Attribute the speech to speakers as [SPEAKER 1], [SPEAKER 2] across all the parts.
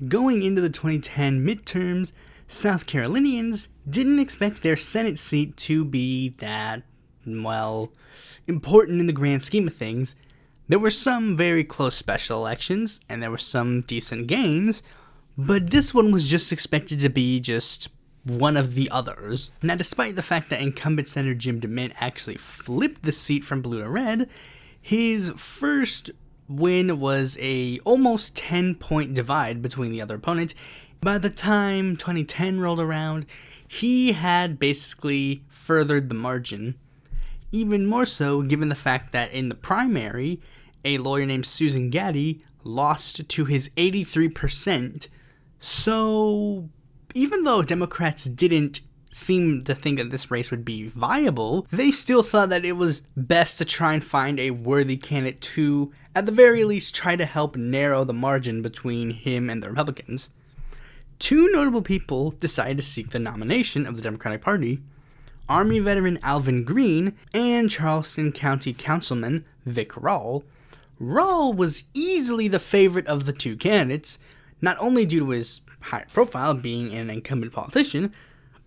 [SPEAKER 1] Going into the 2010 midterms, South Carolinians didn't expect their Senate seat to be that, well, important in the grand scheme of things. There were some very close special elections, and there were some decent gains, but this one was just expected to be just one of the others. Now, despite the fact that incumbent Senator Jim DeMint actually flipped the seat from blue to red, his first win was a almost 10-point divide between the other opponent. By the time 2010 rolled around, he had basically furthered the margin. Even more so given the fact that in the primary, a lawyer named Susan Gaddy lost to his 83%. So even though Democrats didn't seem to think that this race would be viable, they still thought that it was best to try and find a worthy candidate to, at the very least, try to help narrow the margin between him and the Republicans. Two notable people decided to seek the nomination of the Democratic Party: Army veteran Alvin Green and Charleston County Councilman Vic Rahl. Rahl was easily the favorite of the two candidates, not only due to his high profile being an incumbent politician,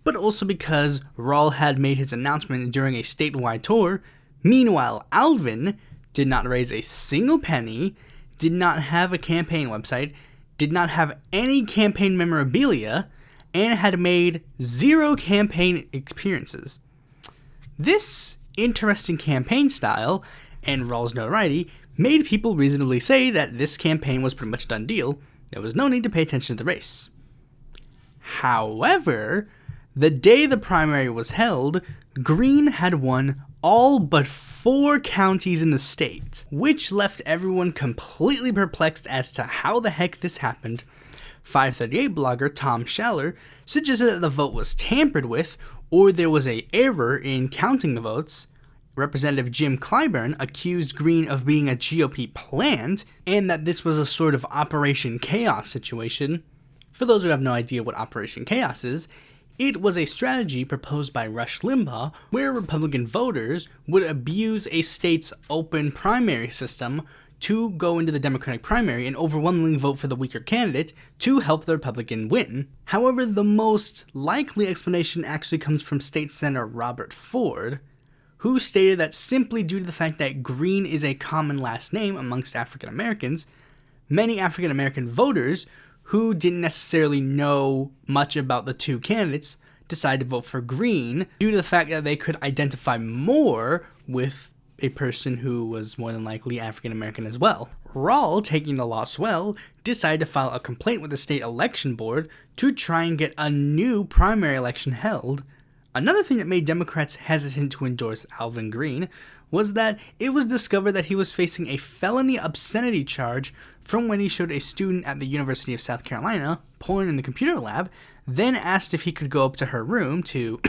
[SPEAKER 1] but also because Rahl had made his announcement during a statewide tour. Meanwhile, Alvin did not raise a single penny, did not have a campaign website, did not have any campaign memorabilia, and had made zero campaign experiences. This interesting campaign style and Rahl's notoriety made people reasonably say that this campaign was pretty much a done deal. There was no need to pay attention to the race. However, the day the primary was held, Green had won all but 4 counties in the state, which left everyone completely perplexed as to how the heck this happened. 538 blogger Tom Schaller suggested that the vote was tampered with, or there was an error in counting the votes. Representative Jim Clyburn accused Green of being a GOP plant, and that this was a sort of Operation Chaos situation. For those who have no idea what Operation Chaos is, it was a strategy proposed by Rush Limbaugh where Republican voters would abuse a state's open primary system to go into the Democratic primary and overwhelmingly vote for the weaker candidate to help the Republican win. However, the most likely explanation actually comes from State Senator Robert Ford, who stated that simply due to the fact that Green is a common last name amongst African Americans, many African American voters who didn't necessarily know much about the two candidates decided to vote for Green due to the fact that they could identify more with a person who was more than likely African American as well. Rahl, taking the loss well, decided to file a complaint with the state election board to try and get a new primary election held. Another thing that made Democrats hesitant to endorse Alvin Green was that it was discovered that he was facing a felony obscenity charge from when he showed a student at the University of South Carolina porn in the computer lab, then asked if he could go up to her room to,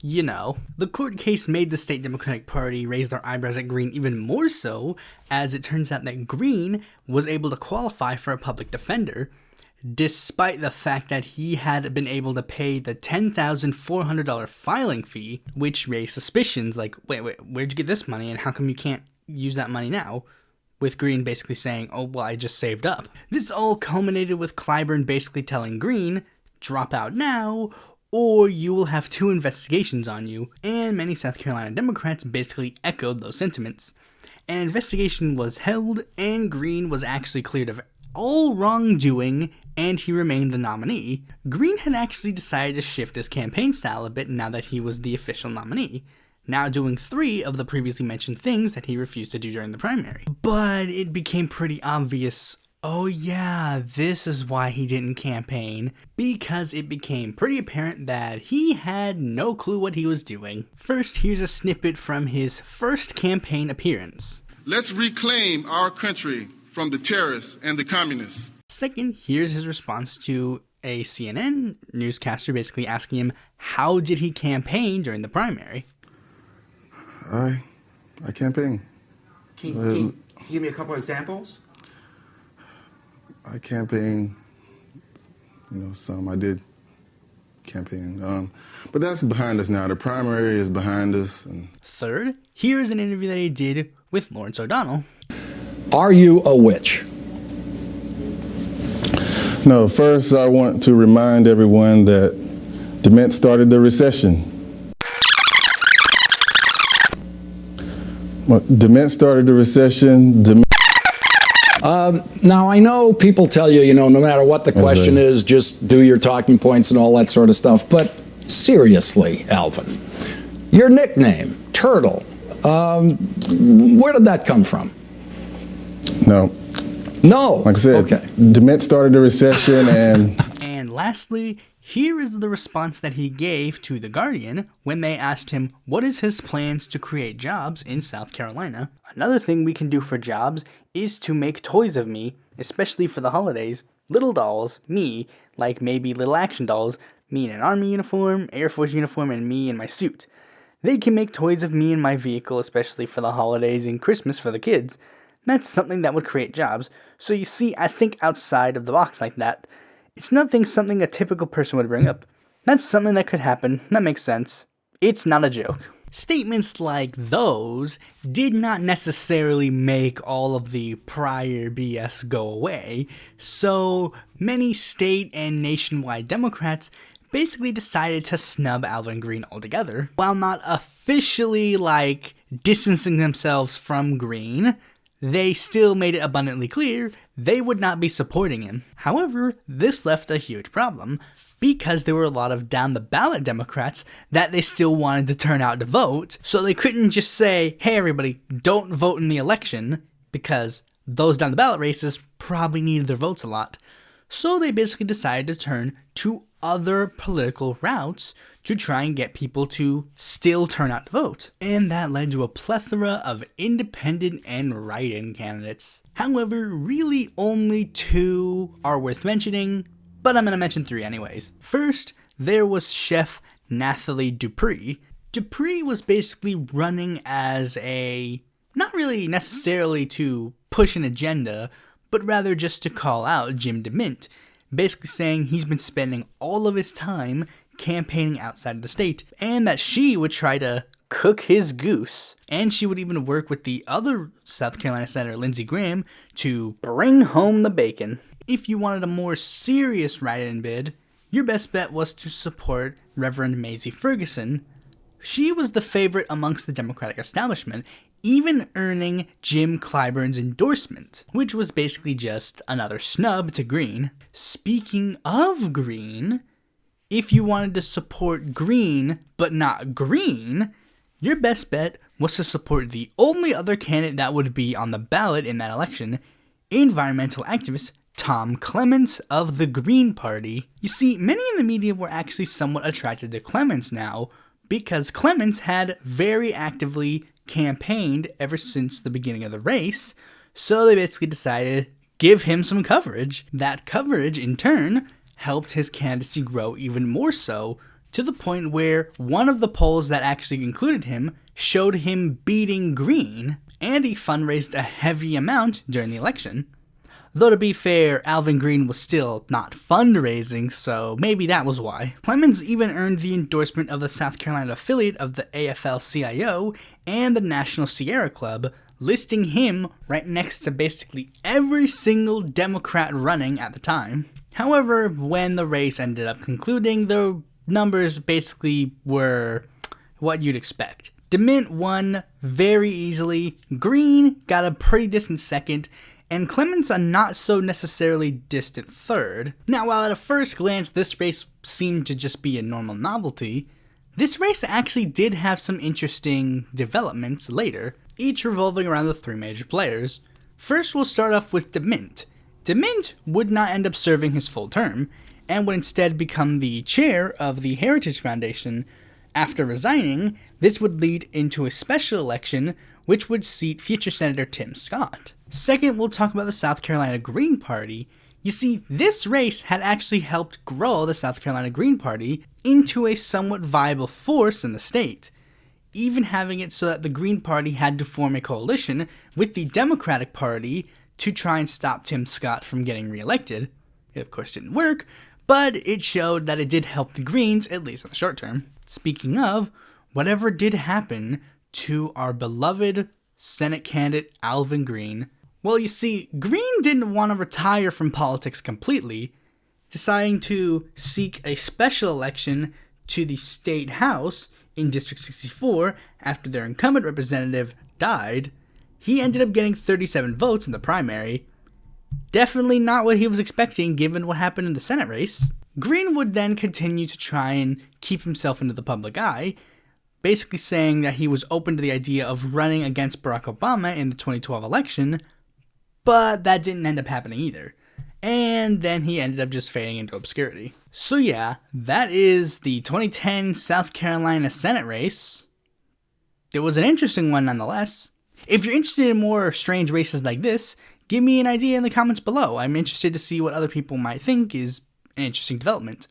[SPEAKER 1] you know. The court case made the state Democratic Party raise their eyebrows at Green even more so, as it turns out that Green was able to qualify for a public defender, despite the fact that he had been able to pay the $10,400 filing fee, which raised suspicions like, wait, where'd you get this money and how come you can't use that money now? With Green basically saying, oh, well, I just saved up. This all culminated with Clyburn basically telling Green, drop out now, or you will have 2 investigations on you, and many South Carolina Democrats basically echoed those sentiments. An investigation was held, and Green was actually cleared of all wrongdoing, and he remained the nominee. Green had actually decided to shift his campaign style a bit now that he was the official nominee, now doing 3 of the previously mentioned things that he refused to do during the primary. But it became pretty obvious, oh yeah, this is why he didn't campaign, because it became pretty apparent that he had no clue what he was doing. First, here's a snippet from his first campaign appearance.
[SPEAKER 2] Let's reclaim our country from the terrorists and the communists.
[SPEAKER 1] Second, here's his response to a CNN newscaster basically asking him how did he campaign during the primary.
[SPEAKER 3] I campaign.
[SPEAKER 4] Can you give me a couple examples?
[SPEAKER 3] I campaign, some I did campaign. But that's behind us now. The primary is behind us. And
[SPEAKER 1] Third, here's an interview that he did with Lawrence O'Donnell.
[SPEAKER 5] Are you a witch?
[SPEAKER 3] No, first I want to remind everyone that DeMint started the recession. DeMint started the recession.
[SPEAKER 5] Now, I know people tell you, no matter what the question is, just do your talking points and all that sort of stuff. But seriously, Alvin, your nickname, Turtle, where did that come from?
[SPEAKER 3] No.
[SPEAKER 5] No.
[SPEAKER 3] Like I said,
[SPEAKER 5] okay.
[SPEAKER 3] DeMint started the recession and...
[SPEAKER 1] And lastly, here is the response that he gave to The Guardian when they asked him what is his plans to create jobs in South Carolina. Another thing we can do for jobs is to make toys of me, especially for the holidays. Little dolls, me, like maybe little action dolls, me in an army uniform, Air Force uniform, and me in my suit. They can make toys of me in my vehicle, especially for the holidays and Christmas for the kids. That's something that would create jobs. So you see, I think outside of the box like that. It's nothing something a typical person would bring up. That's something that could happen. That makes sense. It's not a joke. Statements like those did not necessarily make all of the prior BS go away, so many state and nationwide Democrats basically decided to snub Alvin Green altogether. While not officially, distancing themselves from Green, they still made it abundantly clear they would not be supporting him. However, this left a huge problem, because there were a lot of down-the-ballot Democrats that they still wanted to turn out to vote, so they couldn't just say, hey everybody, don't vote in the election, because those down-the-ballot races probably needed their votes a lot. So they basically decided to turn to other political routes to try and get people to still turn out to vote. And that led to a plethora of independent and write-in candidates. However, really only 2 are worth mentioning, but I'm going to mention 3 anyways. First, there was Chef Nathalie Dupree. Dupree was basically running as not really necessarily to push an agenda, but rather just to call out Jim DeMint, basically saying he's been spending all of his time campaigning outside of the state, and that she would try to cook his goose, and she would even work with the other South Carolina Senator Lindsey Graham to bring home the bacon. If you wanted a more serious write-in bid, your best bet was to support Reverend Maisie Ferguson. She was the favorite amongst the Democratic establishment, even earning Jim Clyburn's endorsement, which was basically just another snub to Green. Speaking of Green, if you wanted to support Green, but not Green, your best bet was to support the only other candidate that would be on the ballot in that election, environmental activist Tom Clements of the Green Party. You see, many in the media were actually somewhat attracted to Clements now, because Clements had very actively campaigned ever since the beginning of the race, so they basically decided give him some coverage. That coverage, in turn, helped his candidacy grow even more so, to the point where one of the polls that actually included him showed him beating Green, and he fundraised a heavy amount during the election. Though to be fair, Alvin Green was still not fundraising, so maybe that was why. Clements even earned the endorsement of the South Carolina affiliate of the AFL-CIO and the National Sierra Club, listing him right next to basically every single Democrat running at the time. However, when the race ended up concluding, the numbers basically were what you'd expect. DeMint won very easily, Green got a pretty distant second, and Clements a not so necessarily distant third. Now, while at a first glance this race seemed to just be a normal novelty, this race actually did have some interesting developments later, each revolving around the 3 major players. First, we'll start off with DeMint. DeMint would not end up serving his full term, and would instead become the chair of the Heritage Foundation. After resigning, this would lead into a special election which would seat future Senator Tim Scott. Second, we'll talk about the South Carolina Green Party. You see, this race had actually helped grow the South Carolina Green Party into a somewhat viable force in the state, even having it so that the Green Party had to form a coalition with the Democratic Party to try and stop Tim Scott from getting reelected. It of course didn't work, but it showed that it did help the Greens, at least in the short term. Speaking of, whatever did happen to our beloved Senate candidate Alvin Green, well, you see, Green didn't want to retire from politics completely. deciding to seek a special election to the state house in District 64 after their incumbent representative died. He ended up getting 37 votes in the primary. Definitely not what he was expecting given what happened in the Senate race. Green would then continue to try and keep himself into the public eye, basically saying that he was open to the idea of running against Barack Obama in the 2012 election, but that didn't end up happening either. And then he ended up just fading into obscurity. So yeah, that is the 2010 South Carolina Senate race. It was an interesting one nonetheless. If you're interested in more strange races like this, give me an idea in the comments below. I'm interested to see what other people might think is an interesting development.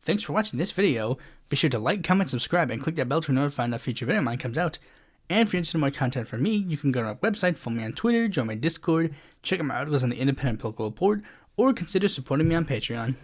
[SPEAKER 1] Thanks for watching this video. Be sure to like, comment, subscribe, and click that bell to be notified when a future video of mine comes out. And if you're interested in more content from me, you can go to my website, follow me on Twitter, join my Discord, check out my articles on the Independent Political Report, or consider supporting me on Patreon.